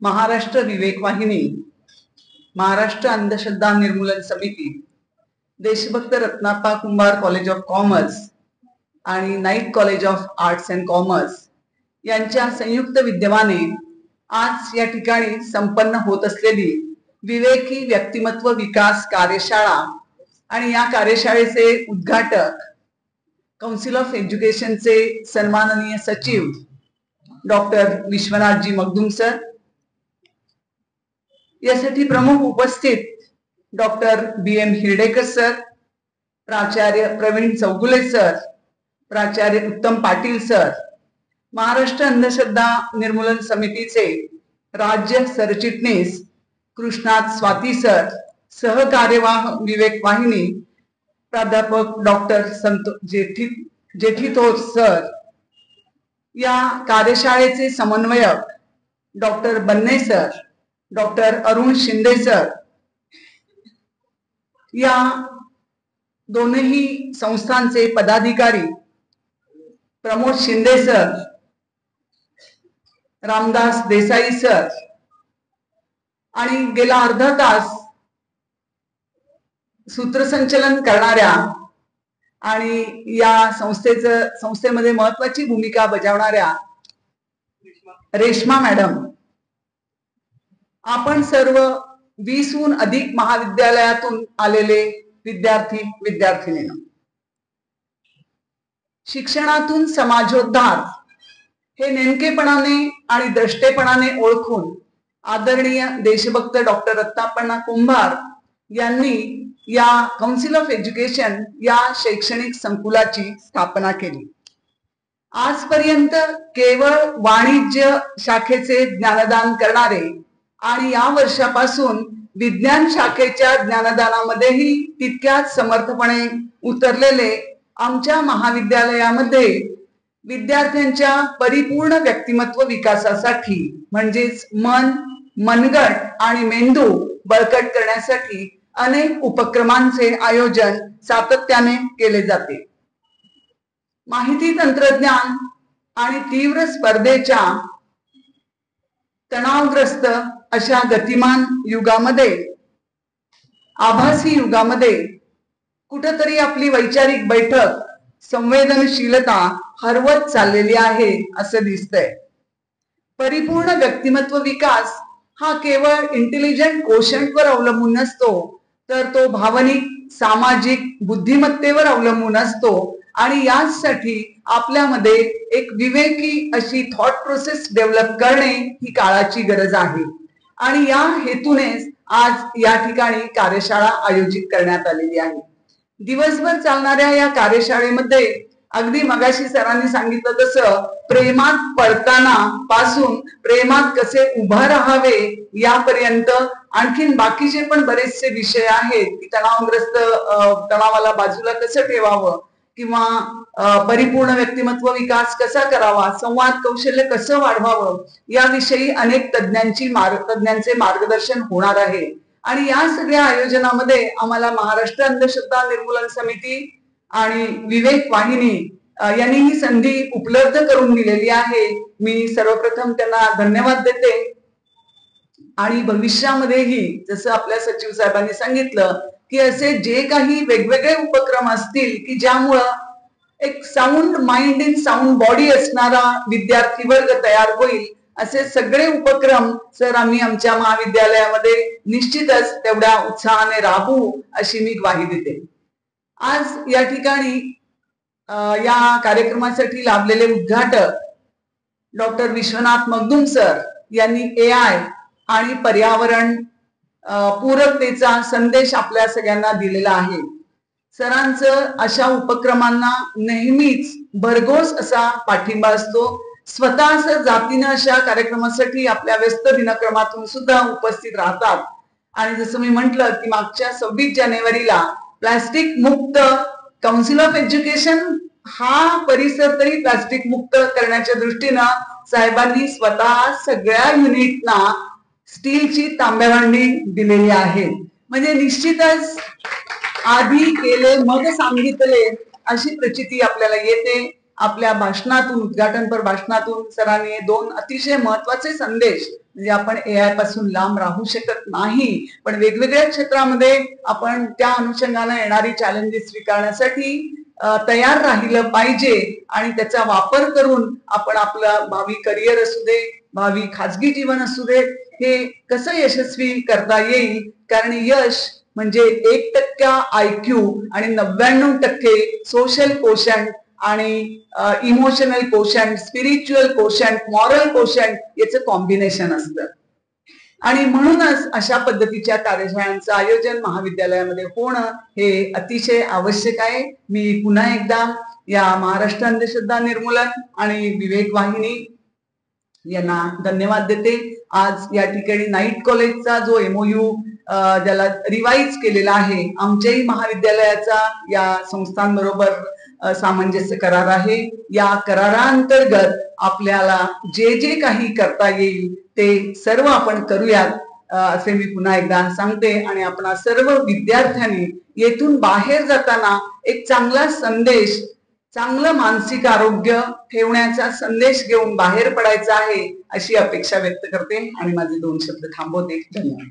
महाराष्ट्र विवेक वाहिनी, महाराष्ट्र अंधश्रद्धा निर्मूलन समिती, देशभक्त रत्नाप्पा कुंभार कॉलेज ऑफ कॉमर्स आणि night college of arts and commerce यांच्या संयुक्त विद्यमाने आज या ठिकाणी संपन्न होत असलेली विवेकी व्यक्तिमत्व विकास कार्यशाळा आणि या कार्यशाळेचे उद्घाटक काउन्सिल ऑफ एज्युकेशनचे सन्माननीय सचिव डॉक्टर विश्वनाथजी मगदुम सर, यासाठी प्रमुख उपस्थित डॉक्टर बी.एम. हिरडेकर सर, प्राचार्य प्रवीण चौगुले सर, प्राचार्य उत्तम पाटील सर, महाराष्ट्र अंधश्रद्धा निर्मूलन समितीचे राज्य सरचिटणीस कृष्णात स्वाती सर, सहकार्यवाह विवेक वाहिनी प्राध्यापक डॉक्टर जेठीथोर सर, या कार्यशाळेचे समन्वयक डॉक्टर बन्ने sir, doctor Arun Shinde sir, या दोनही संस्थांचे पदाधिकारी प्रमोद शिंदे सर, रामदास देसाई सर आणि गेला अर्धा तास सूत्रसंचलन करणाऱ्या आणि या संस्थेमध्ये महत्वाची भूमिका बजावणाऱ्या रेश्मा मॅडम, आपण सर्व 20हून अधिक महाविद्यालयातून आलेले विद्यार्थी विद्यार्थिनींनो, शिक्षणातून समाजोद्धार हे नेमकेपणाने आणि द्रष्टेपणाने ओळखून आदरणीय देशभक्त डॉक्टर रत्नाप्पा कुंभार यांनी या काउन्सिल ऑफ एज्युकेशन या शैक्षणिक संकुलाची स्थापना केली. आजपर्यंत केवळ वाणिज्य शाखेचे ज्ञानदान करणारे आणि या वर्षापासून विज्ञान शाखेच्या ज्ञानदानामध्येही तितक्याच समर्थपणे उतरलेले आमच्या महाविद्यालयामध्ये विद्यार्थ्यांच्या परिपूर्ण व्यक्तिमत्व विकासासाठी म्हणजेच मन, मनगट आणि मेंदू बळकट करण्यासाठी अनेक उपक्रमांचे आयोजन सातत्याने केले जाते. माहिती तंत्रज्ञान आणि तीव्र स्पर्धेच्या तणावग्रस्त अशा गतिमान युगामध्ये, आभासी युगामध्ये कुठेतरी आपली वैचारिक बैठक, संवेदनशीलता हरवत चाललेली आहे असं दिसतंय. परिपूर्ण व्यक्तिमत्व विकास हा केवळ इंटेलिजंट कोशंटवर अवलंबून नसतो, तर तो भावनिक, सामाजिक बुद्धिमत्तेवर अवलंबून असतो आणि यासाठी आपल्यामध्ये एक विवेकी अशी थॉट प्रोसेस डेव्हलप करणे ही काळाची गरज आहे. आणि या हेतूनेच आज या ठिकाणी कार्यशाळा आयोजित करण्यात आलेली आहे. दिवसभर चालणाऱ्या या कार्यशाळेमध्ये अगदी मगाशी सरांनी सांगितलं तसं प्रेमात पडताना पासून प्रेमात कसे उभा राहावे यापर्यंत आणखीन बाकीचे पण बरेचसे विषय आहेत की तणावाला बाजूला कसं ठेवावं किंवा परिपूर्ण व्यक्तिमत्व विकास कसा करावा, संवाद कौशल्य कसं वाढवावं याविषयी अनेक तज्ञांचे मार्गदर्शन होणार आहे. आणि या सगळ्या आयोजनामध्ये आम्हाला महाराष्ट्र अंधश्रद्धा निर्मूलन समिती आणि विवेक वाहिनी यांनी ही संधी उपलब्ध करून दिलेली आहे. मी सर्वप्रथम त्यांना धन्यवाद देते. आणि भविष्यामध्येही जसं आपल्या सचिव साहेबांनी सांगितलं की असे जे काही वेगवेगळे उपक्रम असतील की ज्यामुळं एक sound mind in sound body असणारा विद्यार्थी वर्ग तयार होईल, असे सगळे उपक्रम सर आम्ही आमच्या महाविद्यालयामध्ये निश्चितच तेवढ्या उत्साहाने राबवू अशी मी ग्वाही देते. आज या ठिकाणी या कार्यक्रमासाठी लाभलेले उद्घाटक डॉक्टर विश्वनाथ मगदुम सर यांनी AI आणि पर्यावरण पूरकतेचा संदेश आपल्या सगळ्यांना दिलेला आहे. सरांचं अशा उपक्रमांना नेहमीच भरघोस असा पाठिंबा असतो. स्वतः जातीनं अशा कार्यक्रमासाठी आपल्या व्यस्त दिनक्रमातून सुद्धा उपस्थित राहतात. आणि जसं मी म्हंटल की मागच्या 26 जानेवारीला प्लास्टिक मुक्त काउन्सिल ऑफ एज्युकेशन हा परिसर तरी प्लास्टिक मुक्त करण्याच्या दृष्टीनं साहेबांनी स्वतः सगळ्या युनिटना स्टीलची तांब्याभांडी दिलेली आहे. म्हणजे निश्चितच आधी केले मग सांगितले अशी प्रचिती आपल्याला येते आपल्या भाषणातून, उद्घाटनपर भाषणातून सरांनी दोन अतिशय महत्वाचे संदेश, म्हणजे आपण एआय पासून लांब राहू शकत नाही, पण वेगवेगळ्या क्षेत्रामध्ये आपण त्या अनुषंगाने येणारी चॅलेंजेस स्वीकारण्यासाठी तयार राहिलं पाहिजे आणि त्याचा वापर करून आपण आपलं भावी करिअर असू दे, भावी खाजगी जीवन असू दे, हे कसं यशस्वी करता येईल. कारण यश म्हणजे 1% IQ आणि 99% सोशल कोशंट आणि emotional quotient, spiritual quotient, moral quotient याचं कॉम्बिनेशन असतं. आणि म्हणूनच अशा पद्धतीच्या कार्यशाळांचं आयोजन महाविद्यालयामध्ये होणं हे अतिशय आवश्यक आहे. मी पुन्हा एकदा या महाराष्ट्र अंधश्रद्धा निर्मूलन आणि विवेक वाहिनी यांना धन्यवाद देते. आज या ठिकाणी नाईट कॉलेजचा जो MOU ज्याला रिवाईज केलेला आहे, आमच्याही महाविद्यालयाचा या संस्थांबरोबर सामंजस्य करार आहे. या करारांतर्गत आपल्याला जे जे काही करता येईल ते सर्व आपण करूयात असे मी पुन्हा एकदा सांगते. आणि आपण सर्व विद्यार्थ्यांनी येथून बाहेर जाताना एक चांगला संदेश, चांगलं मानसिक आरोग्य ठेवण्याचा संदेश घेऊन बाहेर पडायचा आहे अशी अपेक्षा व्यक्त करते आणि माझे 2 शब्द थांबवते. धन्यवाद.